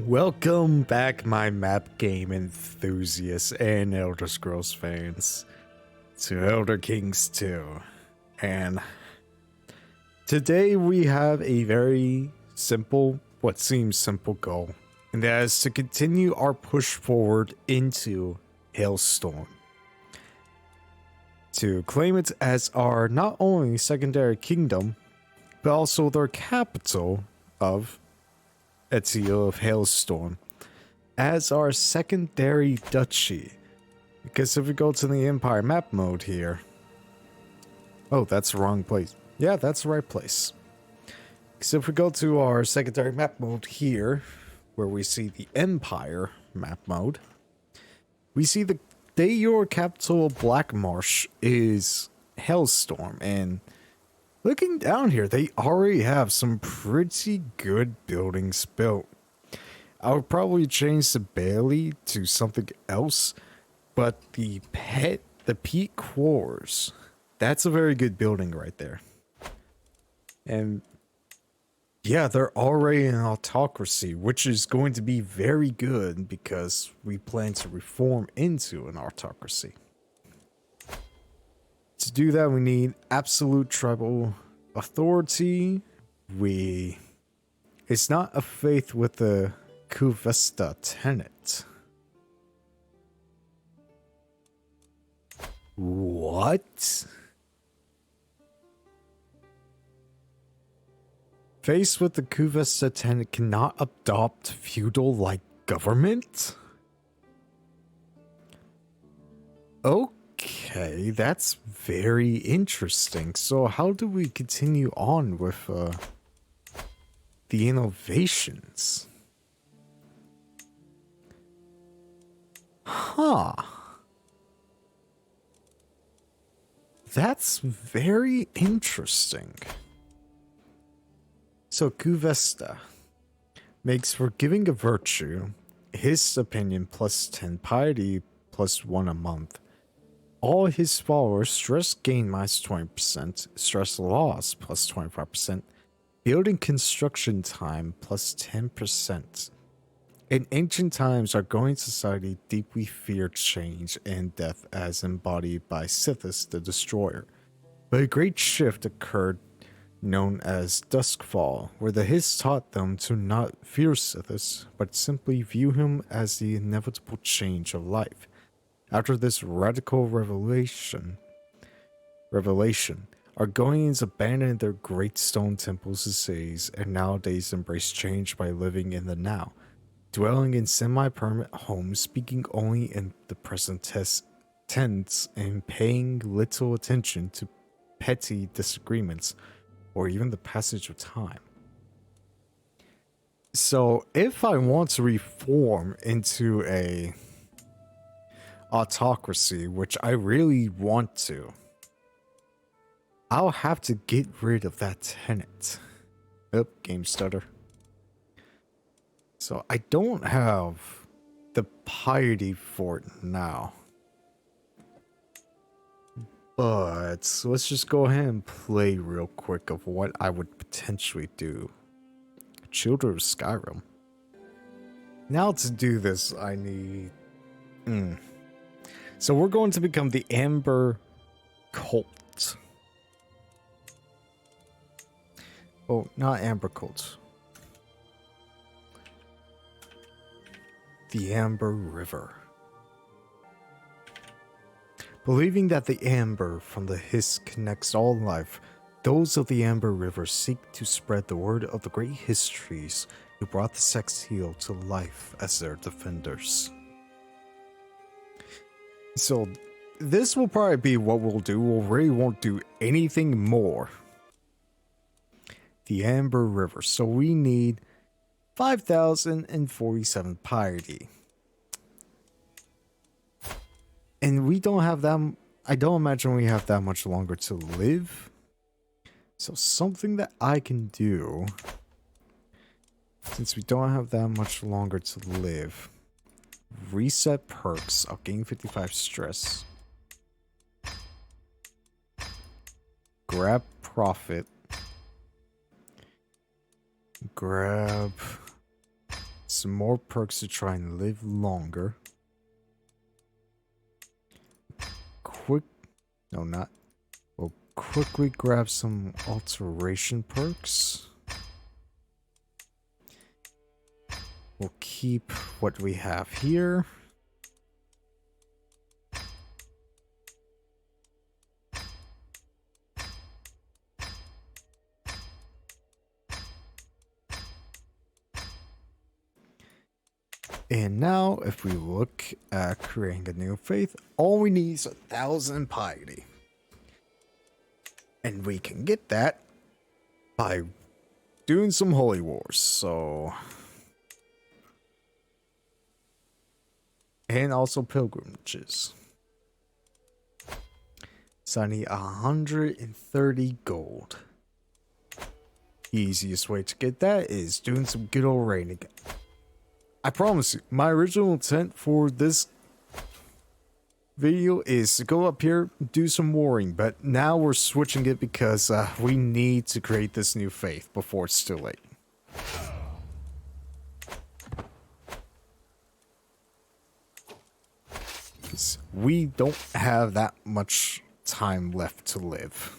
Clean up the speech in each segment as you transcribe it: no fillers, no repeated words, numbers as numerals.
Welcome back, my map game enthusiasts and Elder Scrolls fans, to Elder Kings 2. And today we have a very simple, what seems simple goal, and that is to continue our push forward into Hailstorm. To claim it as our not only secondary kingdom, but also their capital of Ezio of Hailstorm as our secondary duchy. Because if we go to the Empire map mode here, oh, that's the wrong place. Yeah, that's the right place. Because if we go to our secondary map mode here, where we see the Empire map mode, we see the de jure capital of Blackmarsh is Hailstorm, and looking down here, they already have some pretty good buildings built. I would probably change the Bailey to something else, but the Peak Quarters, that's a very good building right there. And yeah, they're already an autocracy, which is going to be very good because we plan to reform into an autocracy. To do that, we need absolute tribal authority. It's not a faith with the Kuvesta tenet. What? Faced with the Kuvesta tenet cannot adopt feudal-like government? Okay, that's very interesting. So how do we continue on with the innovations? Huh. That's very interesting. So Kuvesta makes forgiving a virtue, his opinion plus 10 piety plus 1 a month. All his followers stress gain minus 20%, stress loss plus 25%, building construction time plus 10%. In ancient times, our growing society deeply feared change and death as embodied by Sithis the Destroyer. But a great shift occurred known as Duskfall, where the Hiss taught them to not fear Sithis, but simply view him as the inevitable change of life. After this radical revelation, Argonians abandoned their great stone temples and cities and nowadays embrace change by living in the now, dwelling in semi-permanent homes, speaking only in the present tense, and paying little attention to petty disagreements or even the passage of time. So if I want to reform into a autocracy, which I really want to, I'll have to get rid of that tenet. Oh, game stutter. So I don't have the piety for it now. But let's just go ahead and play real quick of what I would potentially do. Children of Skyrim. Now to do this, I need... So we're going to become the Amber Cult. Oh, not Amber Cult. The Amber River. Believing that the amber from the Hiss connects all life, those of the Amber River seek to spread the word of the great histories who brought the Sex Heel to life as their defenders. So this will probably be what we'll do. We really won't do anything more. The Amber River. So we need 5,047 piety. And we don't have that... I don't imagine we have that much longer to live. So something that I can do, since we don't have that much longer to live, reset perks. I'll gain 55 stress. Grab profit. Grab some more perks to try and live longer. No, not. We'll quickly grab some alteration perks. We'll keep what we have here. And now, if we look at creating a new faith, all we need is 1,000 piety. And we can get that by doing some holy wars, so... And also pilgrimages. So I need 130 gold. Easiest way to get that is doing some good old raiding. I promise you, my original intent for this video is to go up here, do some warring, but now we're switching it because we need to create this new faith before it's too late. We don't have that much time left to live.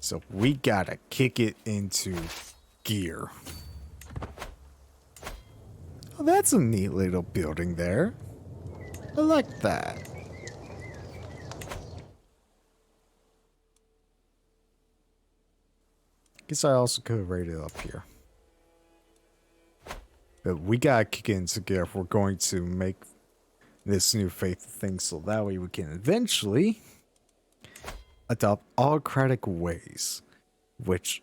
So we gotta kick it into gear. Oh, that's a neat little building there. I like that. Guess I also could have raided up here. But we gotta kick it into gear if we're going to make this new faith thing, so that way we can eventually adopt autocratic ways. Which,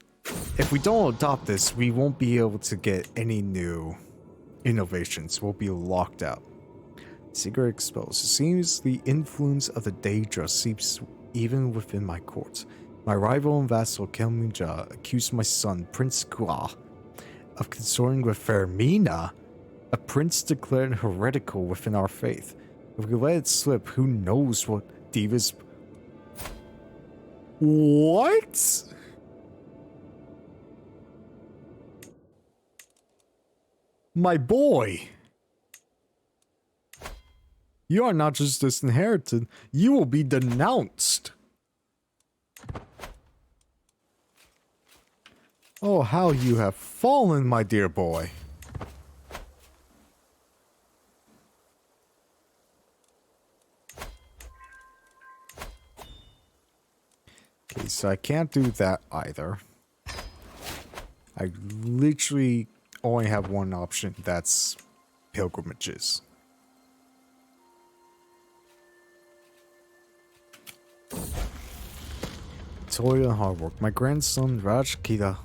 if we don't adopt this, we won't be able to get any new innovations. We'll be locked out. Secret exposed. It seems the influence of the Daedra seeps even within my court. My rival and vassal Kelminja accused my son, Prince Gua, of consorting with Fermina, a prince declared heretical within our faith. If we let it slip, who knows what divas... What? My boy! You are not just disinherited, you will be denounced! Oh, how you have fallen, my dear boy! Okay, so I can't do that either. I literally only have one option, that's pilgrimages. Toil and hard work. My grandson Raj Kita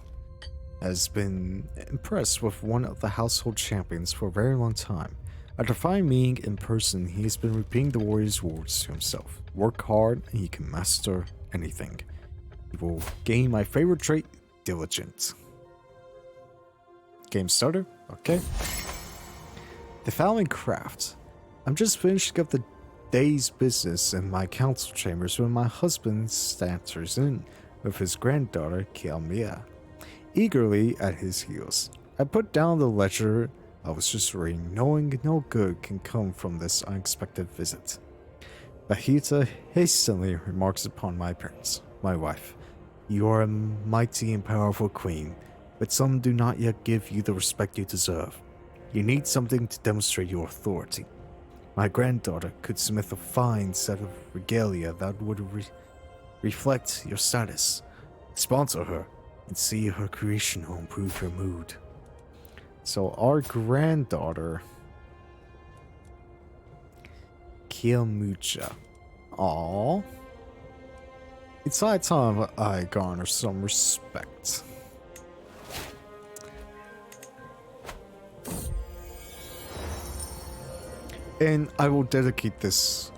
has been impressed with one of the household champions for a very long time. After finding me in person, he has been repeating the warrior's words to himself. Work hard and he can master anything. He will gain my favorite trait, diligent. Game starter? Okay. The following craft. I'm just finishing up the day's business in my council chambers when my husband stanters in with his granddaughter Kielmia, eagerly at his heels. I put down the ledger I was just reading, knowing no good can come from this unexpected visit. Bahita hastily remarks upon my appearance. My wife, you are a mighty and powerful queen, but some do not yet give you the respect you deserve. You need something to demonstrate your authority. My granddaughter could smith a fine set of regalia that would reflect your status. Sponsor her, and see her creation will improve your mood. So our granddaughter, Kielmucha. Aww. It's high time I garner some respect. And I will dedicate this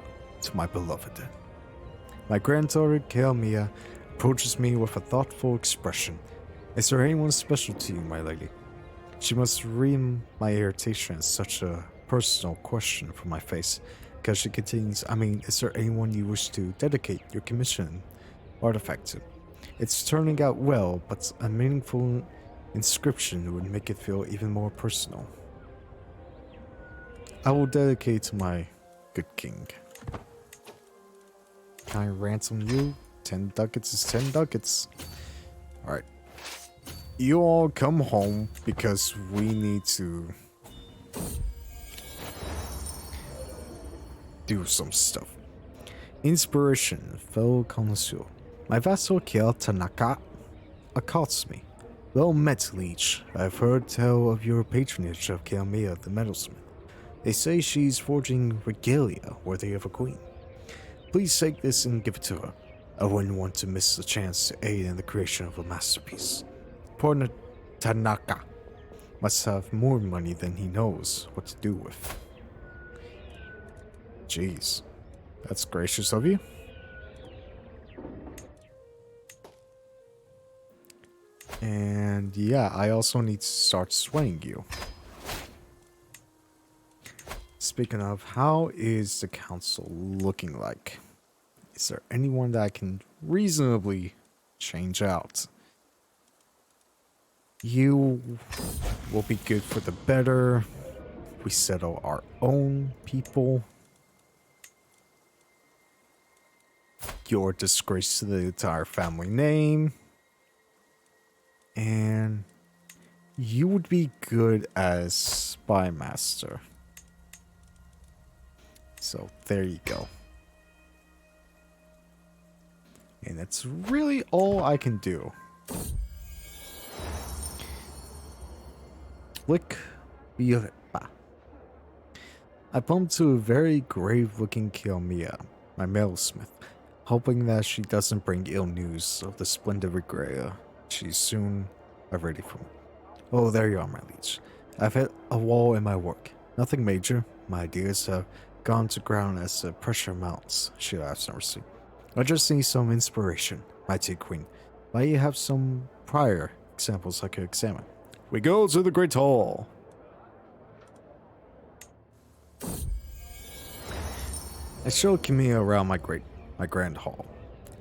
to my beloved. My granddaughter, Kielmia, approaches me with a thoughtful expression. Is there anyone special to you, my lady? She must read my irritation as such a personal question from my face, because she continues, is there anyone you wish to dedicate your commission artifact to? It's turning out well, but a meaningful inscription would make it feel even more personal. I will dedicate to my good king. Can I ransom you? 10 ducats is 10 ducats. Alright. You all come home because we need to do some stuff. Inspiration, fellow connoisseur. My vassal Kiel Tanaka accosts me. Well met, Leech. I've heard tell of your patronage of Kiyomiya the metalsmith. They say she's forging regalia worthy of a queen. Please take this and give it to her. I wouldn't want to miss the chance to aid in the creation of a masterpiece. Poor Tanaka must have more money than he knows what to do with. Jeez, that's gracious of you. And yeah, I also need to start swaying you. Speaking of, how is the council looking like? Is there anyone that I can reasonably change out? You will be good for the better. We settle our own people. You're a disgrace to the entire family name. And you would be good as spy master. So there you go. And that's really all I can do. Click Viola. I bumped to a very grave-looking Kiyomiya, my metalsmith, hoping that she doesn't bring ill news of the splendid regalia she's soon ready for me. Oh, there you are, my leech. I've hit a wall in my work. Nothing major. My ideas have gone to ground as the pressure mounts. She laughs nervously. I just need some inspiration, mighty queen. Might you have some prior examples I could examine? We go to the Great Hall. I showed Kamiya around my grand hall,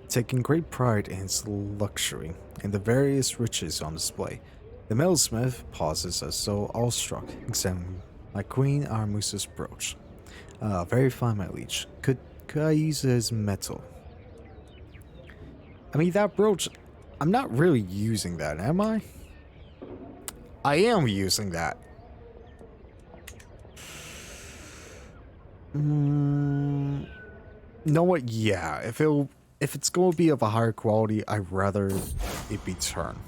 taking great pride in its luxury and the various riches on display. The metalsmith pauses as though awestruck, examining my Queen Aramusa's brooch. Very fine, my liege. Could I use it as metal? I mean, that brooch, I'm not really using that, am I? I am using that. Know what? Yeah, if it's going to be of a higher quality, I'd rather it be turned.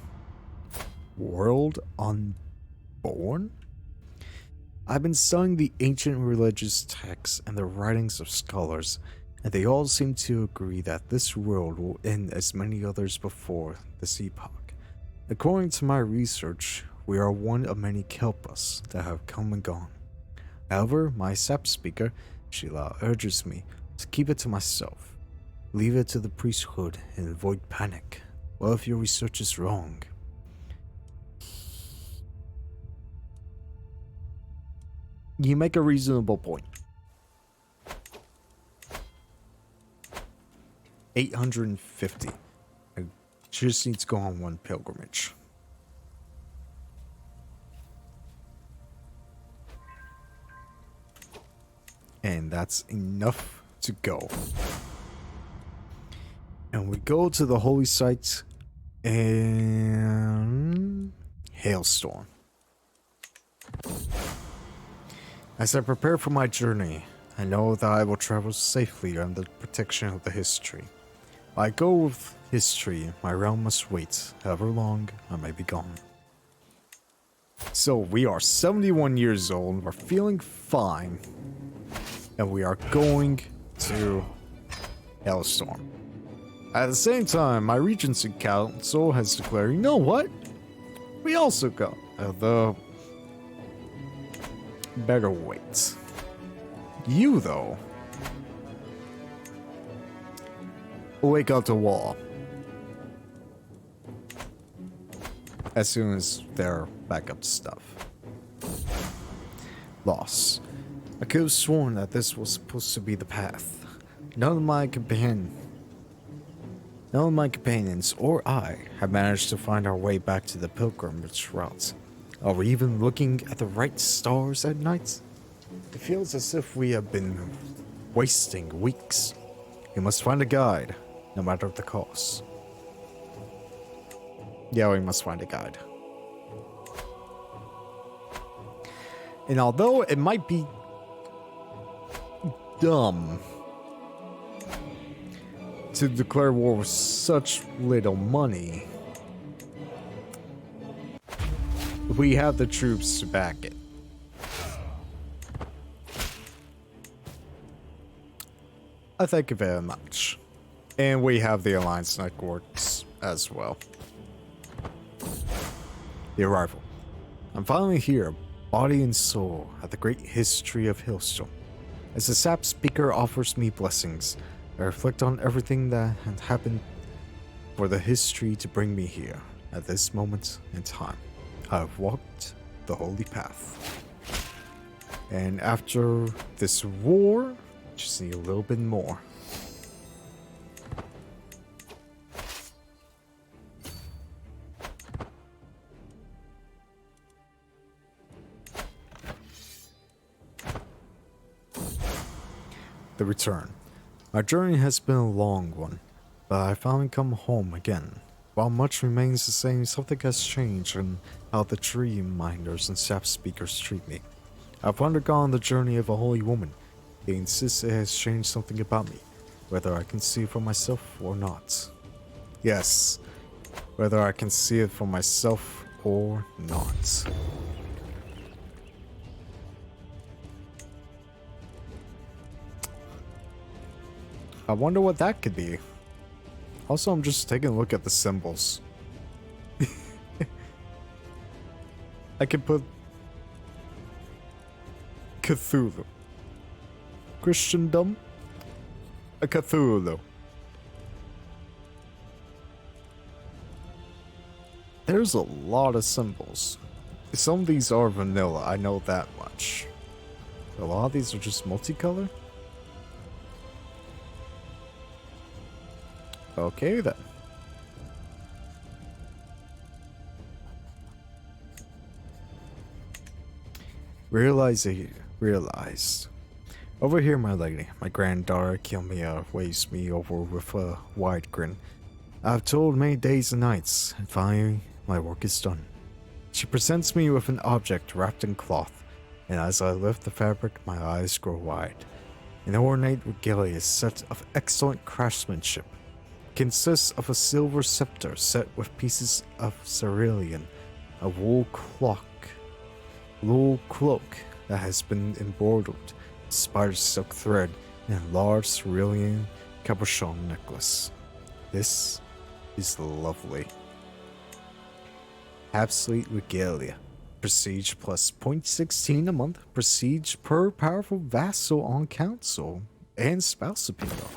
World Unborn? I've been studying the ancient religious texts and the writings of scholars, and they all seem to agree that this world will end as many others before this epoch. According to my research, we are one of many Kelpas that have come and gone. However, my sap speaker, Sheila, urges me to keep it to myself. Leave it to the priesthood and avoid panic. Well, if your research is wrong. You make a reasonable point. 850. I just need to go on one pilgrimage. And that's enough to go. And we go to the holy site and hailstorm. As I prepare for my journey, I know that I will travel safely under the protection of the history. If I go with history, my realm must wait, however long I may be gone. So we are 71 years old, we're feeling fine, and we are going to Hailstorm. At the same time, my Regency Council has declared, you know what? We also go. Although, better wait. You, though, wake up the wall as soon as they're back up to stuff. Loss. I could have sworn that this was supposed to be the path. None of my companions None of my companions or I have managed to find our way back to the pilgrimage route. Are we even looking at the right stars at night? It feels as if we have been wasting weeks. We must find a guide, no matter the cost. Yeah, we must find a guide. And although it might be dumb to declare war with such little money, we have the troops to back it. I thank you very much. And we have the Alliance networks as well. The arrival. I'm finally here, body and soul, at the great history of Hillstone. As the sap speaker offers me blessings, I reflect on everything that had happened for the history to bring me here at this moment in time. I have walked the holy path. And after this war, just need a little bit more. The return. My journey has been a long one, but I finally come home again. While much remains the same, something has changed in how the tree minders and sap speakers treat me. I've undergone the journey of a holy woman. They insist it has changed something about me, whether I can see it for myself or not. Yes, whether I can see it for myself or not. I wonder what that could be. Also, I'm just taking a look at the symbols. I could put Cthulhu. Christendom. A Cthulhu. There's a lot of symbols. Some of these are vanilla, I know that much. A lot of these are just multicolor. Okay then. Realized. Over here, my lady, my granddaughter Kilmia waves me over with a wide grin. I've toiled many days and nights, and finally, my work is done. She presents me with an object wrapped in cloth, and as I lift the fabric, my eyes grow wide. An ornate regalia set of excellent craftsmanship. Consists of a silver scepter set with pieces of cerulean, a wool cloak that has been embroidered with spider silk thread, and a large cerulean cabochon necklace. This is lovely. Absolute regalia. Prestige plus 0.16 a month. Prestige per powerful vassal on council and spouse appeal.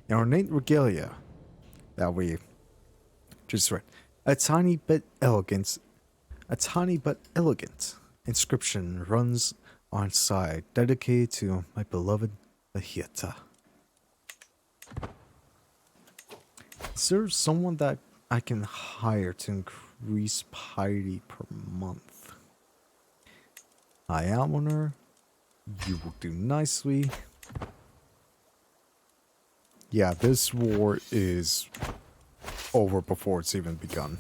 An ornate regalia that we just read. A tiny but elegant inscription runs on side, dedicated to my beloved Lahieta. Is there someone that I can hire to increase piety per month? I am on her. You will do nicely. Yeah, this war is over before it's even begun.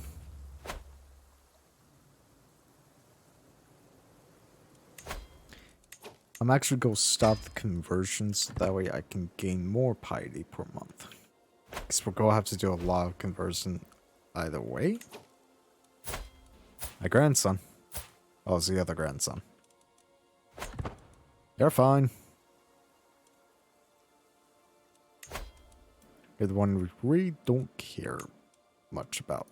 I'm actually going to stop the conversions, that way I can gain more piety per month. Because we're going to have to do a lot of conversion either way. My grandson. Oh, it's the other grandson. They're fine. You're the one we really don't care much about.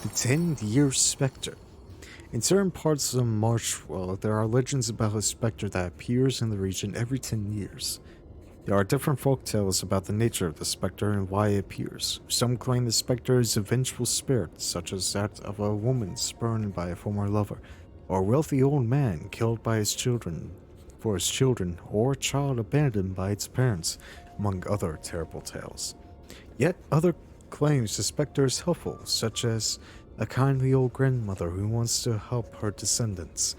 The 10-year Spectre. In certain parts of the March world, there are legends about a spectre that appears in the region every 10 years. There are different folktales about the nature of the specter and why it appears. Some claim the specter is a vengeful spirit, such as that of a woman spurned by a former lover, or a wealthy old man killed by his children, or a child abandoned by its parents, among other terrible tales. Yet other claims the specter is helpful, such as a kindly old grandmother who wants to help her descendants,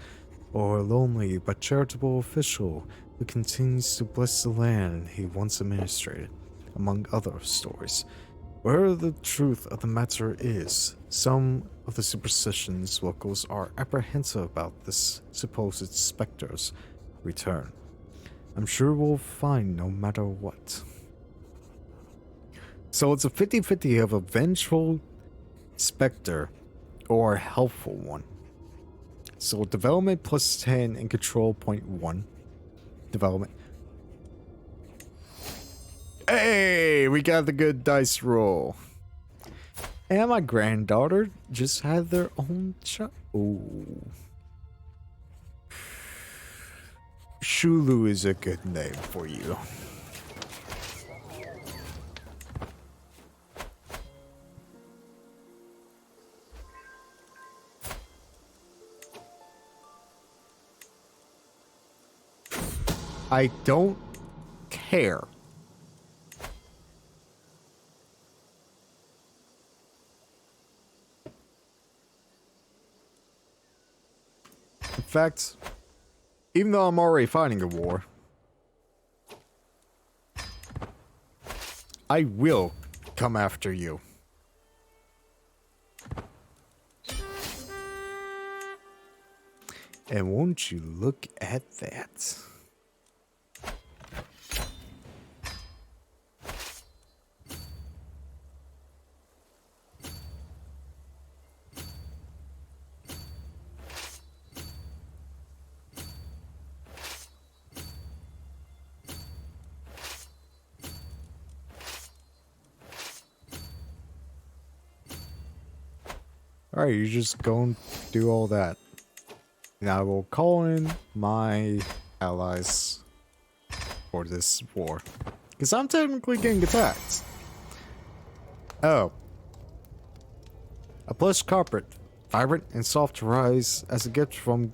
or a lonely but charitable official who continues to bless the land he once administrated, among other stories. Whatever the truth of the matter is, some of the superstitions locals are apprehensive about this supposed specter's return. I'm sure we'll find no matter what. So it's a 50-50 of a vengeful specter or a helpful one. So development plus 10 and control 0.1. Development. Hey, we got the good dice roll. And my granddaughter just had their own child. Ooh. Shulu is a good name for you. I don't care. In fact, even though I'm already fighting a war, I will come after you. And won't you look at that? Alright, you just go and do all that. And I will call in my allies for this war. Because I'm technically getting attacked. Oh. A plush carpet. Vibrant and soft to rise as a gift from...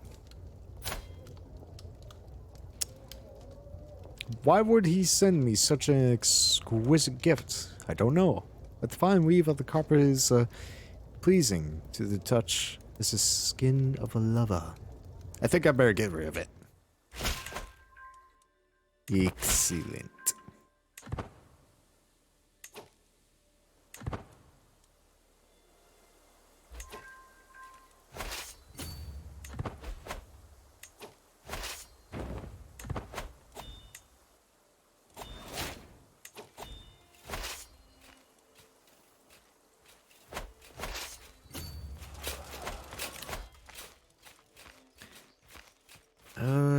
Why would he send me such an exquisite gift? I don't know. But the fine weave of the carpet is pleasing to the touch as the skin of a lover. I think I better get rid of it. Excellent.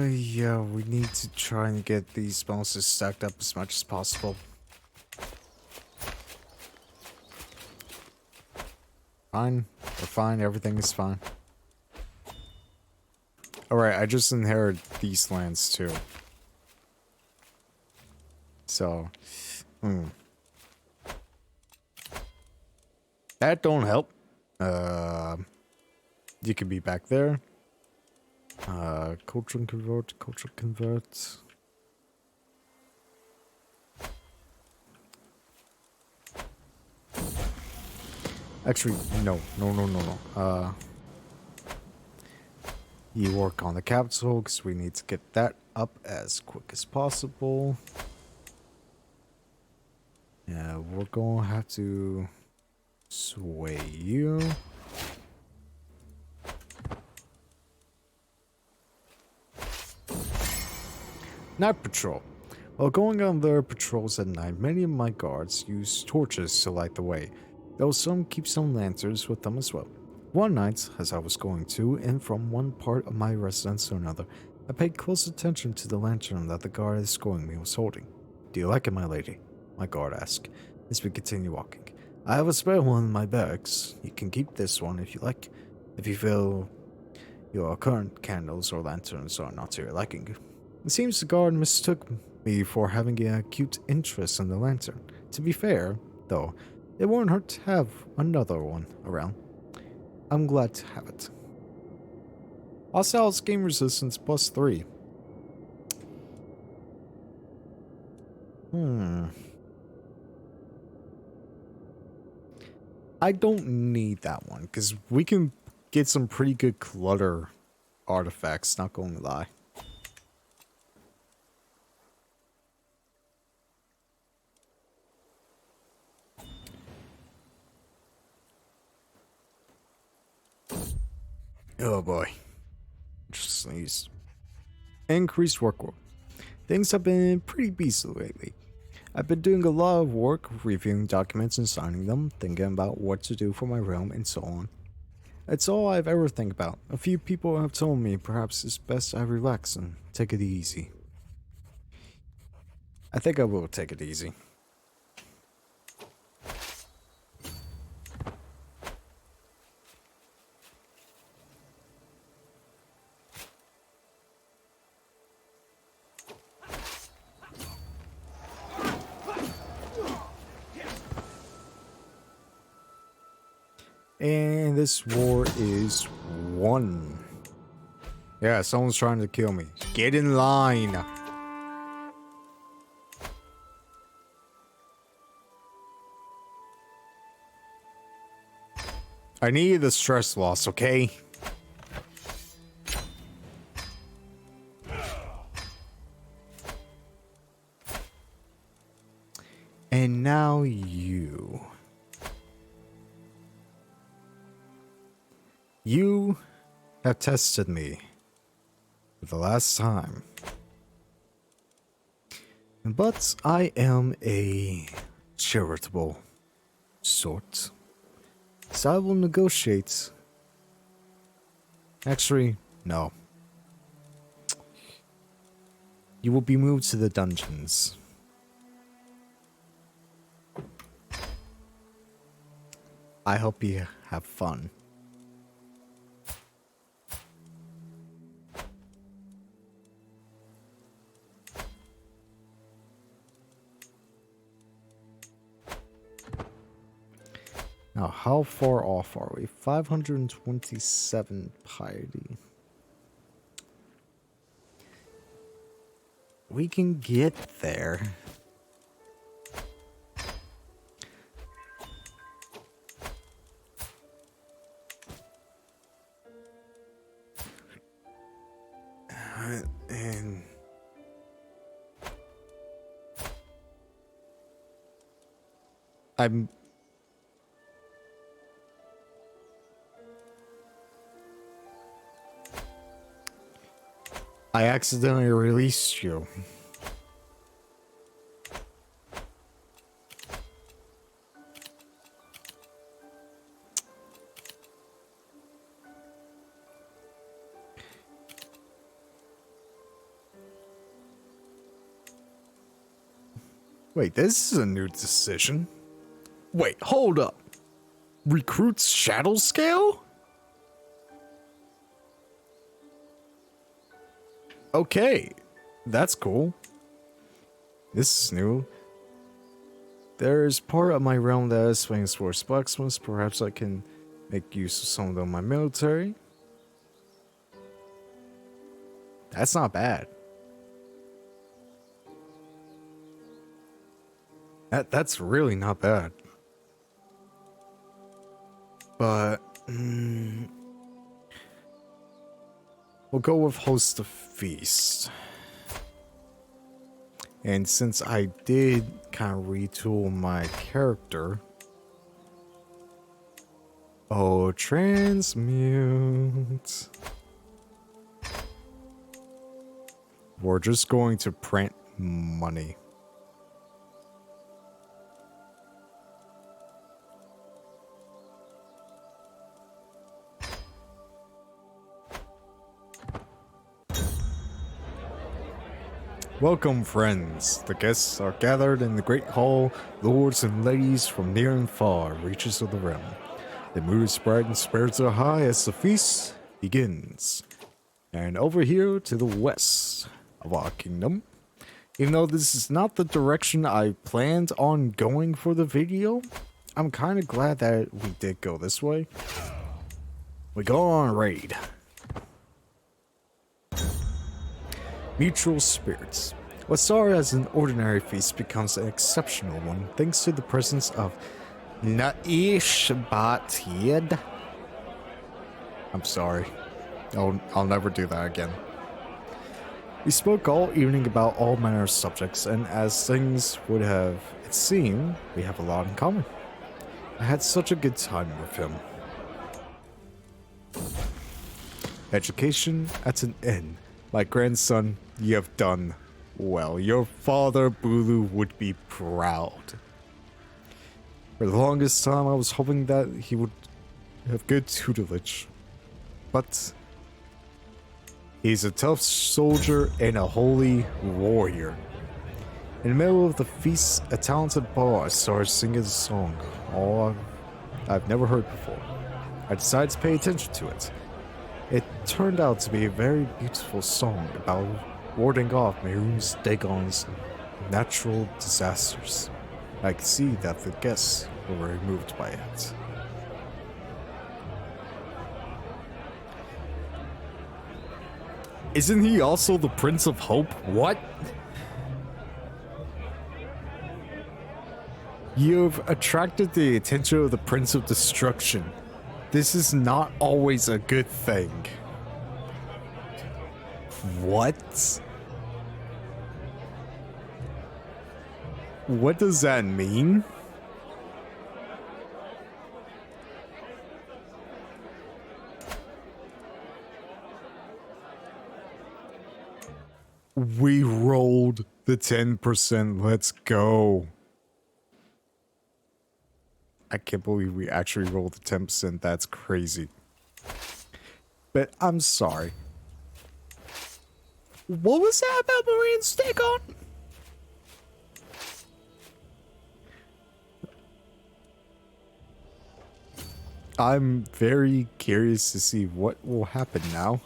Yeah, we need to try and get these bonuses stacked up as much as possible. Fine. We're fine. Everything is fine. Alright, I just inherited these lands too. So, that don't help. You could be back there. Culture convert. Actually, no. You work on the capital, because we need to get that up as quick as possible. Yeah, we're gonna have to sway you. Night patrol. While going on their patrols at night, many of my guards use torches to light the way, though some keep some lanterns with them as well. One night, as I was going to and from one part of my residence to another, I paid close attention to the lantern that the guard escorting me was holding. "Do you like it, my lady?" my guard asked, as we continued walking. "I have a spare one in my bags. You can keep this one if you like, if you feel your current candles or lanterns are not to your liking." It seems the guard mistook me for having an acute interest in the lantern. To be fair, though, it won't hurt to have another one around. I'm glad to have it. Hostile game resistance +3. I don't need that one, because we can get some pretty good clutter artifacts, not going to lie. Oh boy. Just sneeze. Increased workload. Things have been pretty busy lately. I've been doing a lot of work, reviewing documents and signing them, thinking about what to do for my realm, and so on. It's all I've ever think about. A few people have told me perhaps it's best I relax and take it easy. I think I will take it easy. And this war is won. Yeah, someone's trying to kill me. Get in line. I need the stress loss, okay? And now you. You have tested me for the last time. But I am a charitable sort. So I will negotiate. Actually, no. You will be moved to the dungeons. I hope you have fun. Now, how far off are we? 527 piety. We can get there. And I accidentally released you. Wait, this is a new decision. Wait, hold up. Recruits shadow scale? Okay, that's cool. This is new. There's part of my realm that is swings for blacksmiths. Perhaps I can make use of some of them in my military. That's not bad. That's really not bad. But we'll go with host the feast. And since I did kind of retool my character, transmute. We're just going to print money. Welcome, friends. The guests are gathered in the great hall, lords and ladies from near and far reaches of the realm. The mood is bright and spirits are high as the feast begins. And over here to the west of our kingdom, Even though this is not the direction I planned on going for the video, I'm kind of glad that we did go this way. We go on a raid. Mutual spirits. What started as an ordinary feast becomes an exceptional one thanks to the presence of Naish Batid. I'm sorry. I'll never do that again. We spoke all evening about all manner of subjects, and as things would have it seemed, we have a lot in common. I had such a good time with him. Education at an end. My grandson, you have done well. Your father, Bulu, would be proud. For the longest time, I was hoping that he would have good tutelage. But he's a tough soldier and a holy warrior. In the middle of the feast, a talented bard started singing a song I've never heard before. I decided to pay attention to it. It turned out to be a very beautiful song about warding off Mehrunes Dagon's natural disasters. I could see that the guests were very moved by it. Isn't he also the Prince of Hope? What? You've attracted the attention of the Prince of Destruction. This is not always a good thing. What? What does that mean? We rolled the 10%. Let's go. I can't believe we actually rolled the 10%. That's crazy. But I'm sorry. What was that about Marine's Dagon? I'm very curious to see what will happen now.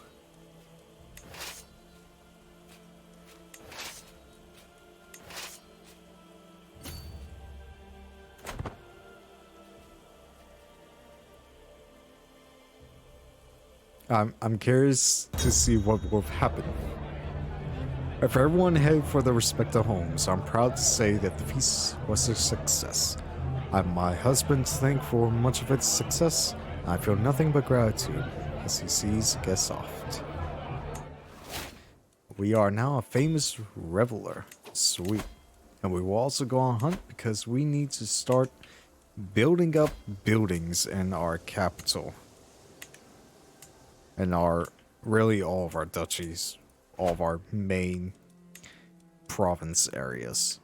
I'm curious to see what will happen. If everyone headed for their respective homes, I'm proud to say that the feast was a success. I'm my husband to thank for much of its success. I feel nothing but gratitude as he sees guests off. We are now a famous reveler. Sweet. And we will also go on hunt because we need to start building up buildings in our capital. And really all of our duchies, all of our main province areas.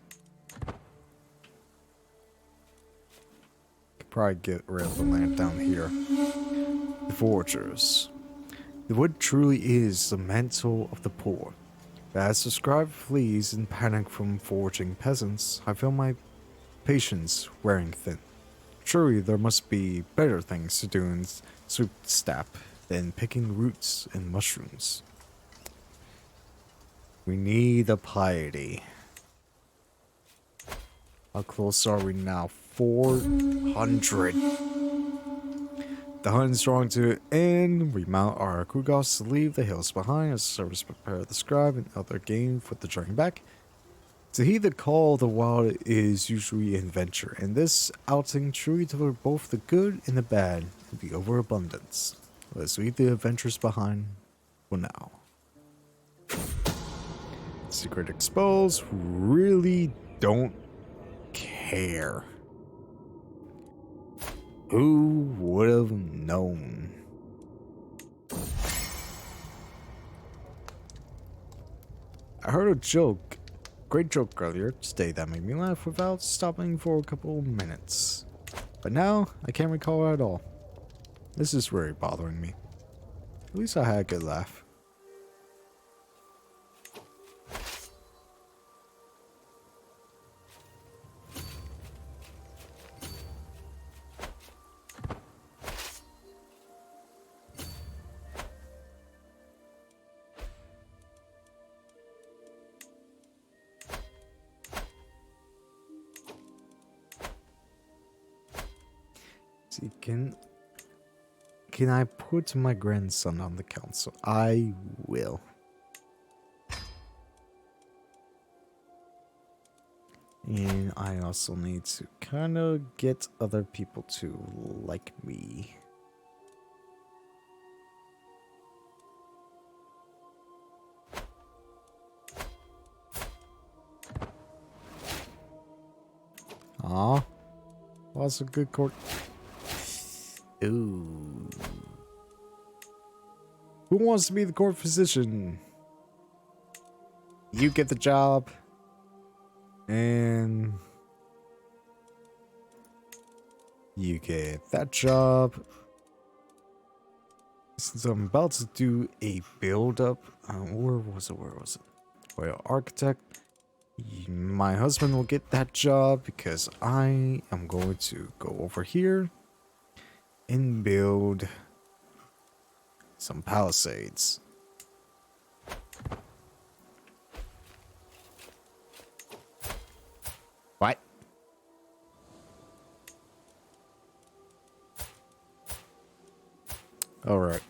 Could probably get rid of the land down here. The foragers. The wood truly is the mantle of the poor. But as the scribe flees in panic from foraging peasants, I feel my patience wearing thin. Surely there must be better things to do in Swoopstap than picking roots and mushrooms. We need the piety. How close are we now? 400. The hunt is drawing to an end. We mount our Kugos to leave the hills behind as service prepare the scribe and other game for the journey back. To heed the call of the wild is usually an adventure, and this outing truly delivered both the good and the bad and the overabundance. Let's leave the adventures behind for now. Secret exposed. Really don't care. Who would have known? I heard a joke, great joke earlier today that made me laugh without stopping for a couple minutes. But now, I can't recall it at all. This is really bothering me. At least I had a good laugh. See, can I put my grandson on the council? I will. And I also need to kind of get other people to like me. Aw. Was a good court. Ooh. Who wants to be the court physician? You get the job. And you get that job. Since I'm about to do a build-up, where was it? Well, architect. My husband will get that job because I am going to go over here and build some palisades. What? All right.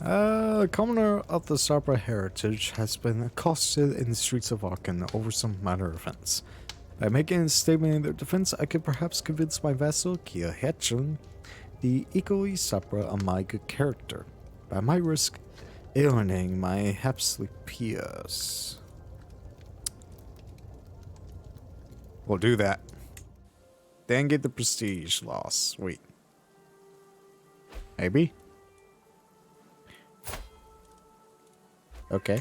A commoner of the Sabra heritage has been accosted in the streets of Aachen over some minor offense. By making a statement in their defense, I could perhaps convince my vassal, Kia Hetchung, the equally Sabra a my good character. But I might risk alienating my Hapsley peers. We'll do that. Then get the prestige loss. Wait. Maybe? Okay.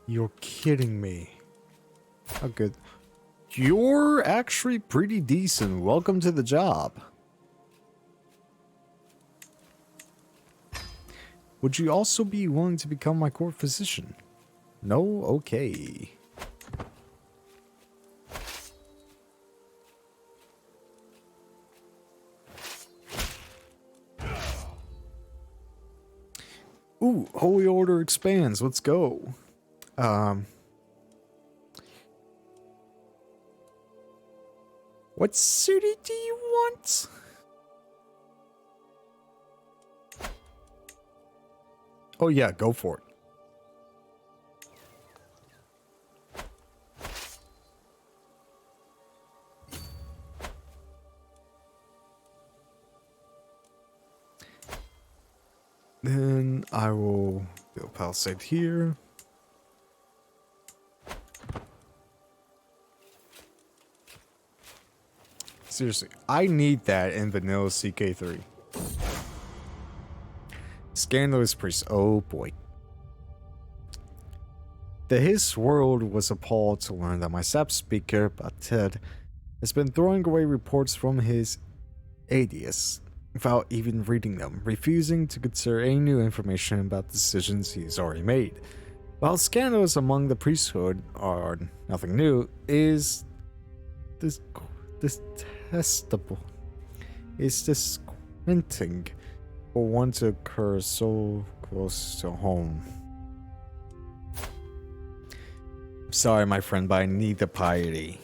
You're kidding me. How good. You're actually pretty decent. Welcome to the job. Would you also be willing to become my court physician? No? Okay. Ooh, Holy Order expands. Let's go. What city do you want? Oh yeah, go for it. Then I will build a palisade here. Seriously, I need that in vanilla CK3. Scandalous priest. Oh boy. The His world was appalled to learn that my SAP speaker, Bated, has been throwing away reports from his ADS without even reading them, refusing to consider any new information about decisions he's already made. While scandals among the priesthood are nothing new, is this detestable. It's disappointing for one to occur so close to home. Sorry, my friend, but I need the piety.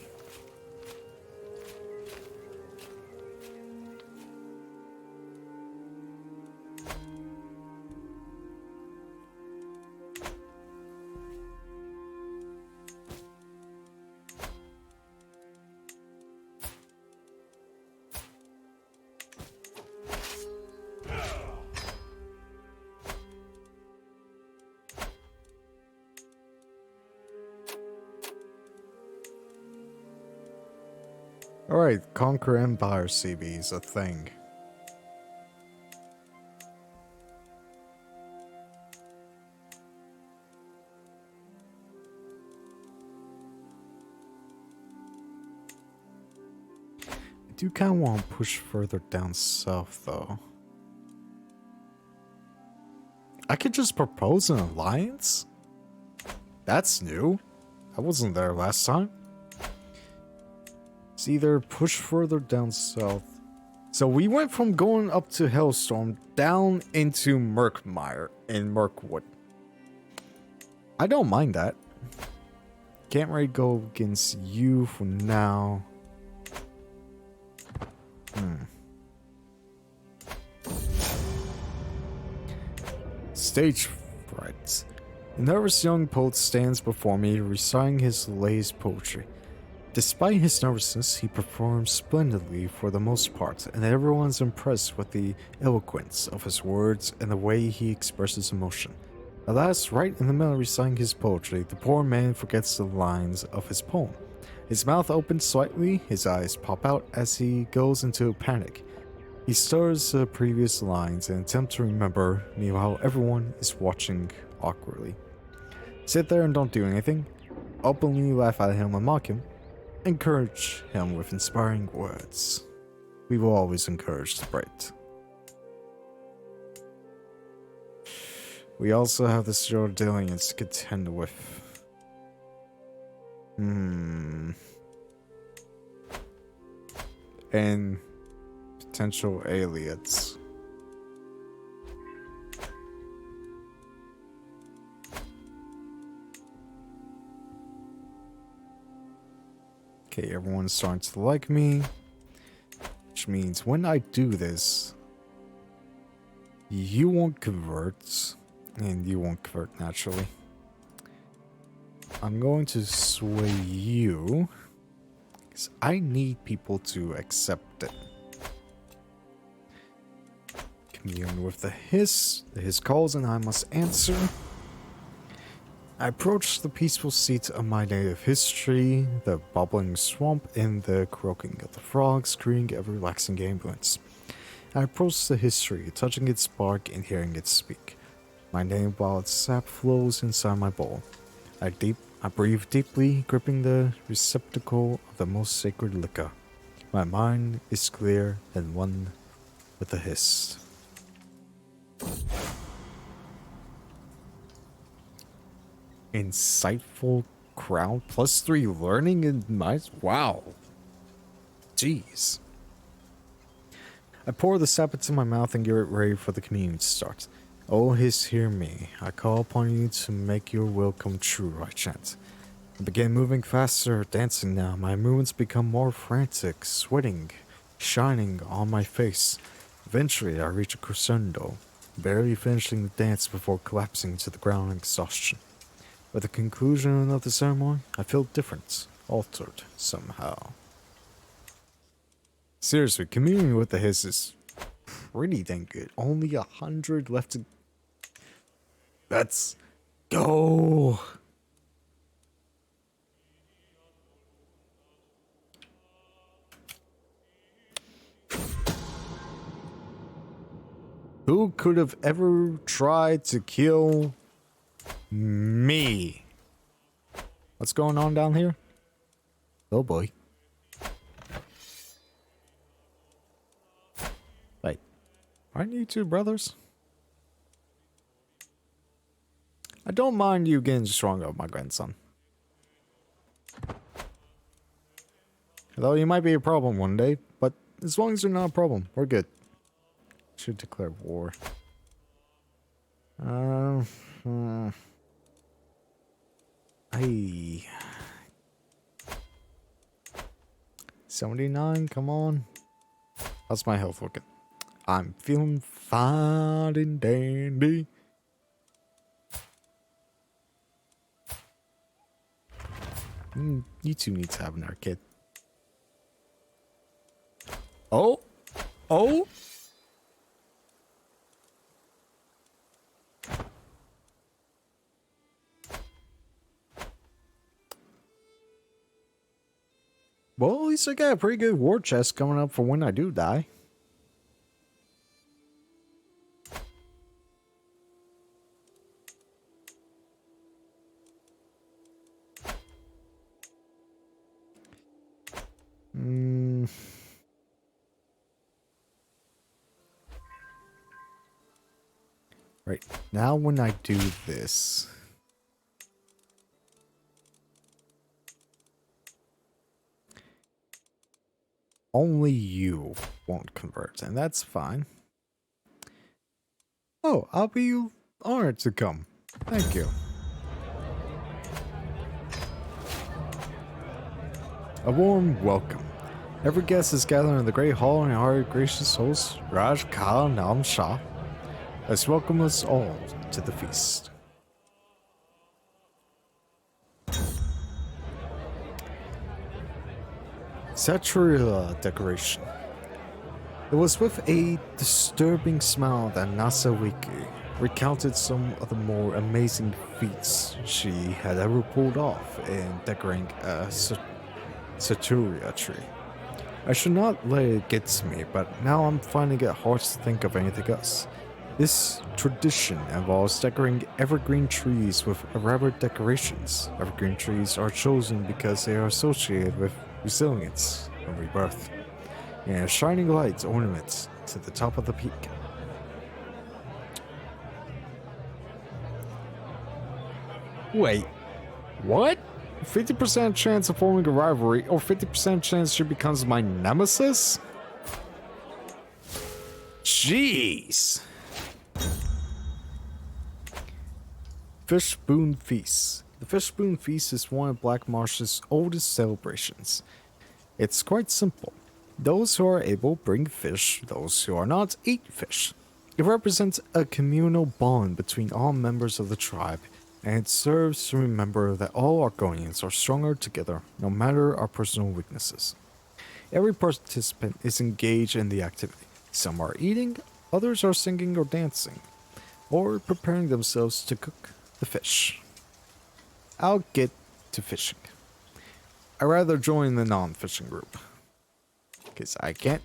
Alright, Conquer Empire CB is a thing. do kind of want to push further down south, though. I could just propose an alliance? That's new. I wasn't there last time. It's either push further down south. So we went from going up to Hellstorm down into Murkmire in Mirkwood. I don't mind that. Can't really go against you for now. Stage fright. A nervous young poet stands before me, reciting his Laith poetry. Despite his nervousness, he performs splendidly for the most part, and everyone's impressed with the eloquence of his words and the way he expresses emotion. Alas, right in the middle of reciting his poetry, the poor man forgets the lines of his poem. His mouth opens slightly, his eyes pop out as he goes into a panic. He stirs the previous lines and attempts to remember, meanwhile everyone is watching awkwardly. Sit there and don't do anything. Openly laugh at him and mock him. Encourage him with inspiring words. We will always encourage the bright. We also have the Stradillians to contend with. And potential aliens. Okay, everyone's starting to like me. Which means when I do this, you won't convert. And you won't convert naturally. I'm going to sway you. Because I need people to accept it. Commune with the hiss calls, and I must answer. I approach the peaceful seat of my native history, the bubbling swamp and the croaking of the frogs, creating a relaxing ambience. I approach the history, touching its bark and hearing it speak. My name while its sap flows inside my bowl. I breathe deeply, gripping the receptacle of the most sacred liquor. My mind is clear and one with the hiss. Insightful crowd, +3 learning in my... Wow. Jeez. I pour the sap into my mouth and get it ready for the communion to start. Oh, hiss, hear me. I call upon you to make your will come true, I chant. I begin moving faster, dancing now. My movements become more frantic, sweating, shining on my face. Eventually, I reach a crescendo, barely finishing the dance before collapsing to the ground in exhaustion. At the conclusion of the ceremony, I feel different, altered somehow. Seriously, communing with the hiss is pretty dang good. Only 100 left to... Let's go! Who could have ever tried to kill me? What's going on down here? Oh boy. Wait, aren't you two brothers? I don't mind you getting stronger, my grandson. Although you might be a problem one day, but as long as you're not a problem, we're good. Should declare war. Hey. 79, come on. How's my health looking? I'm feeling fine and dandy. You two need to have an arcade. Oh! Oh! Well, at least I got a pretty good war chest coming up for when I do die. Right, now when I do this... only you won't convert, and that's fine. Oh, I'll be honored to come. Thank you. A warm welcome. Every guest is gathered in the Great Hall, and our gracious host, Raj Kal Nam Shah, has welcomed us all to the feast. Saturila decoration. It was with a disturbing smile that Nasawiki recounted some of the more amazing feats she had ever pulled off in decorating a Saturia tree. I should not let it get to me, but now I'm finding it hard to think of anything else. This tradition involves decorating evergreen trees with elaborate decorations. Evergreen trees are chosen because they are associated with resilience and rebirth, and a shining light ornament to the top of the peak. Wait, what? 50% chance of forming a rivalry, or 50% chance she becomes my nemesis? Jeez! Fishboon Feast. The Fishboon Feast is one of Black Marsh's oldest celebrations. It's quite simple. Those who are able bring fish, those who are not eat fish. It represents a communal bond between all members of the tribe, and it serves to remember that all Argonians are stronger together, no matter our personal weaknesses. Every participant is engaged in the activity. Some are eating, others are singing or dancing, or preparing themselves to cook the fish. I'll get to fishing. I'd rather join the non-fishing group, because I can't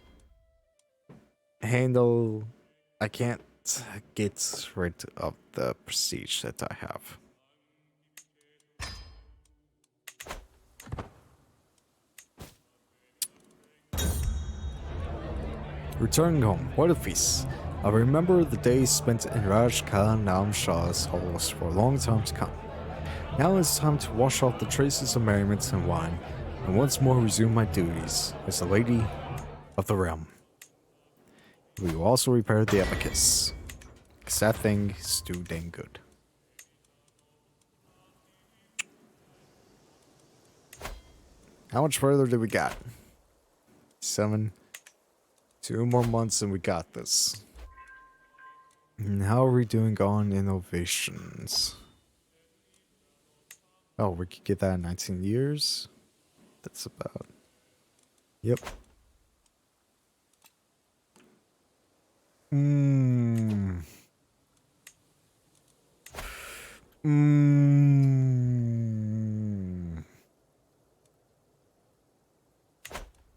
get rid of the prestige that I have. Returning home, what a feast. I remember the days spent in Raj Khan Nam Shah's halls for a long time to come. Now it's time to wash off the traces of merriment and wine, and once more resume my duties as the lady of the realm. We will also repair the abacus, because that thing is too dang good. How much further do we got? 7. 2 more months and we got this. And how are we doing on innovations? Oh, we could get that in 19 years. That's about... Yep.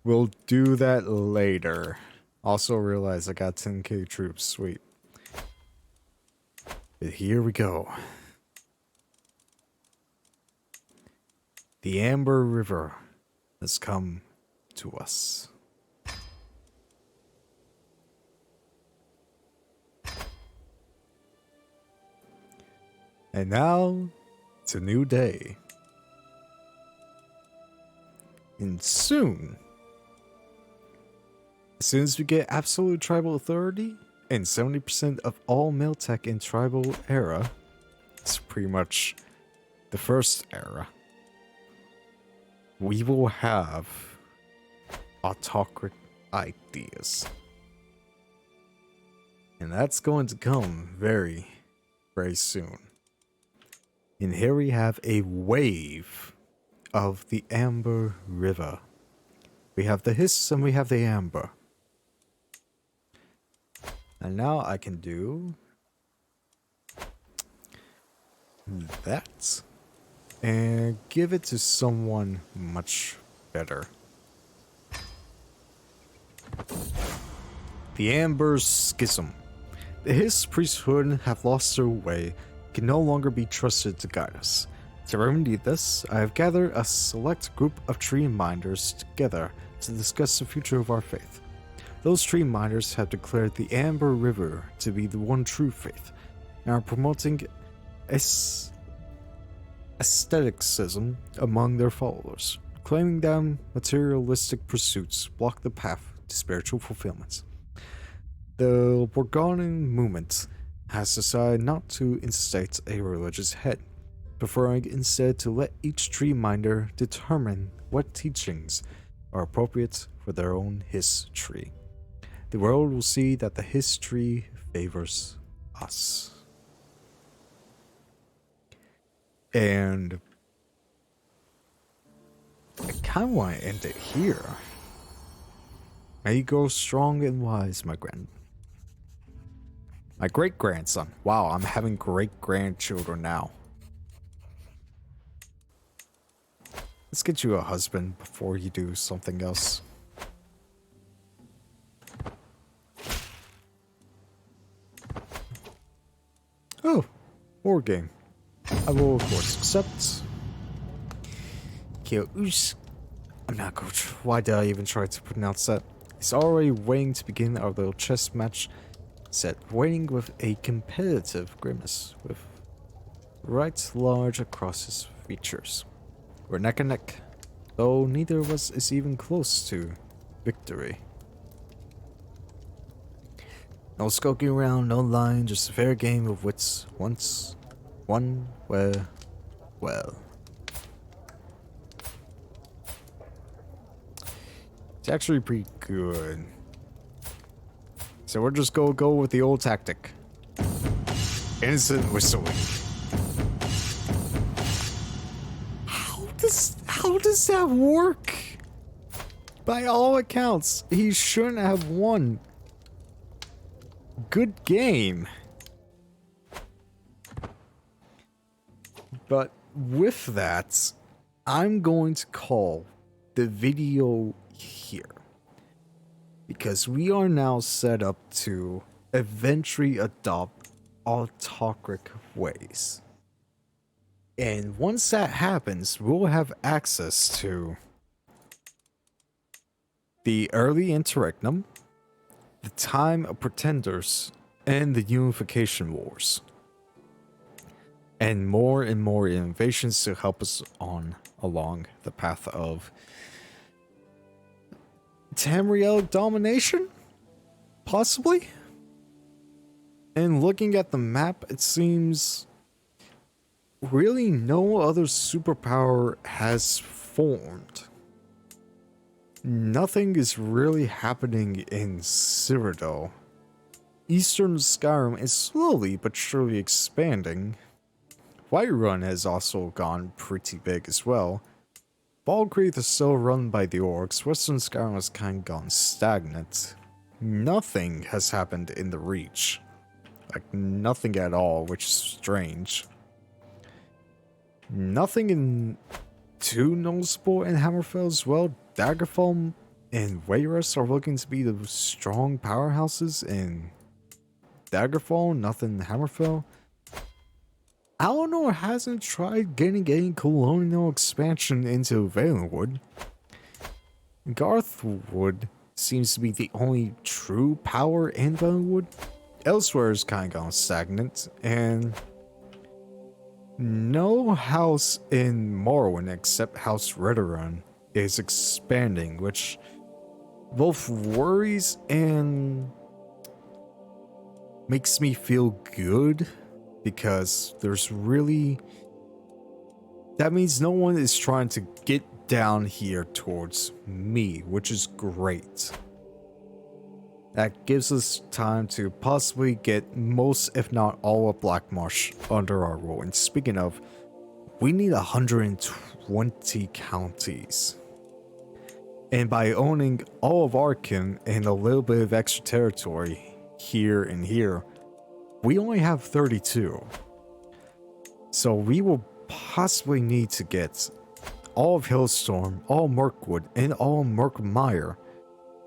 We'll do that later. Also realize I got 10k troops, sweet. But here we go. The Amber River has come to us. And now, it's a new day. And soon, as soon as we get absolute tribal authority and 70% of all male tech in tribal era, it's pretty much the first era, we will have autocratic ideas. And that's going to come very, very soon. And here we have a wave of the Amber River. We have the hiss and we have the amber. And now I can do that and give it to someone much better. The Amber Schism. The Hiss priesthood have lost their way, can no longer be trusted to guide us. To remedy this, I have gathered a select group of tree minders together to discuss the future of our faith. Those tree minders have declared the Amber River to be the one true faith. and are promoting aestheticism among their followers, claiming that materialistic pursuits block the path to spiritual fulfillment. The Borgonian movement has decided not to instate a religious head, preferring instead to let each tree minder determine what teachings are appropriate for their own history. The world will see that the history favors us. And I kind of want to end it here. May you grow strong and wise, my great-grandson. Wow, I'm having great-grandchildren now. Let's get you a husband before you do something else. Oh, war game. I will, of course, accept. I'm not good. Why did I even try to pronounce that? He's already waiting to begin our little chess match. Set, waiting with a competitive grimace, with right large across his features. We're neck and neck, though neither of us is even close to victory. No skulking around, no lying, just a fair game of wits. Once, one, where, well. It's actually pretty good. So we're just go with the old tactic. Innocent whistling. How does that work? By all accounts, he shouldn't have won. Good game. But with that, I'm going to call the video here. Because we are now set up to eventually adopt autocratic ways. And once that happens, we'll have access to the early interregnum, the time of pretenders, and the unification wars. And more innovations to help us on along the path of Tamriel domination? Possibly? And looking at the map, it seems really no other superpower has formed. Nothing is really happening in Cyrodiil. Eastern Skyrim is slowly but surely expanding. Whiterun has also gone pretty big as well. Falkreath is still run by the orcs. Western Skyrim has kind of gone stagnant. Nothing has happened in the Reach. Like, nothing at all, which is strange. Nothing in too noticeable in Hammerfell as well. Daggerfall and Wayrest are looking to be the strong powerhouses in Daggerfall, nothing in Hammerfell. Eleanor hasn't tried getting a colonial expansion into Valenwood. Garthwood seems to be the only true power in Valenwood. Elsewhere is kind of gone stagnant, and no house in Morrowind except House Redoran is expanding, which both worries and makes me feel good, because there's really... that means no one is trying to get down here towards me, which is great. That gives us time to possibly get most, if not all, of Blackmarsh under our rule. And speaking of, we need 120 counties. And by owning all of Arkin and a little bit of extra territory here and here, we only have 32. So we will possibly need to get all of Hillstorm, all Mirkwood, and all Mirkmire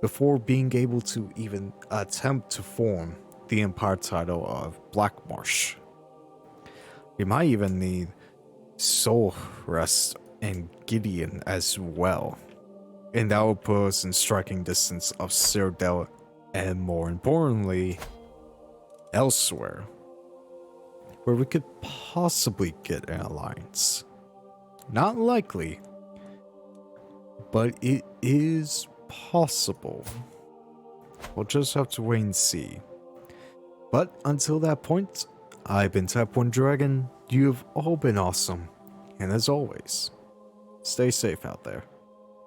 before being able to even attempt to form the Empire title of Blackmarsh. We might even need Soulrest and Gideon as well. And that will put us in striking distance of Cyrodiil and, more importantly, elsewhere. where we could possibly get an alliance. Not likely, but it is possible. We'll just have to wait and see. But until that point, I've been Type 1 Dragon, you've all been awesome, and as always, stay safe out there.